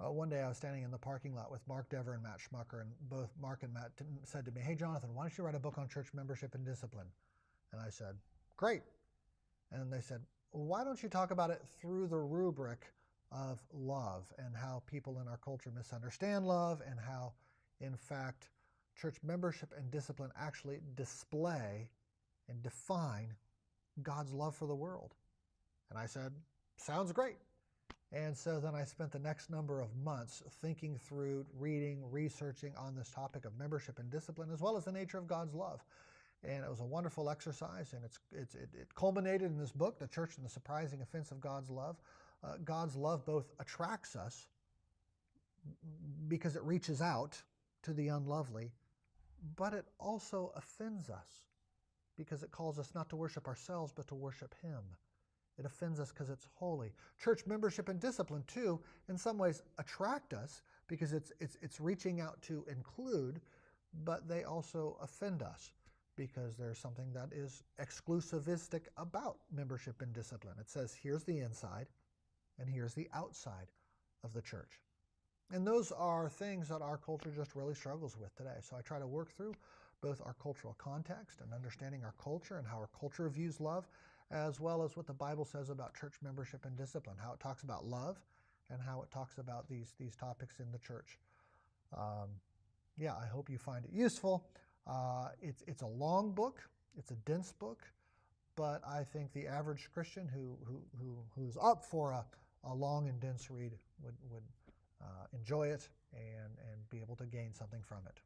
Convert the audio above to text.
One day I was standing in the parking lot with Mark Dever and Matt Schmucker, and both Mark and Matt said to me, "Hey, Jonathan, why don't you write a book on church membership and discipline?" And I said, "Great." And they said, "Why don't you talk about it through the rubric of love and how people in our culture misunderstand love and how, in fact, church membership and discipline actually display and define God's love for the world?" And I said, "Sounds great." And so then I spent the next number of months thinking through, reading, researching on this topic of membership and discipline, as well as the nature of God's love. And it was a wonderful exercise, and it culminated in this book, The Church and the Surprising Offense of God's Love. God's love both attracts us because it reaches out to the unlovely, but it also offends us because it calls us not to worship ourselves, but to worship Him. It offends us because it's holy. Church membership and discipline, too, in some ways attract us because it's reaching out to include, but they also offend us because there's something that is exclusivistic about membership and discipline. It says, here's the inside and here's the outside of the church. And those are things that our culture just really struggles with today. So I try to work through both our cultural context and understanding our culture and how our culture views love, as well as what the Bible says about church membership and discipline, how it talks about love and how it talks about these topics in the church. I hope you find it useful. It's a long book. It's a dense book. But I think the average Christian who's up for a long and dense read would enjoy it and be able to gain something from it.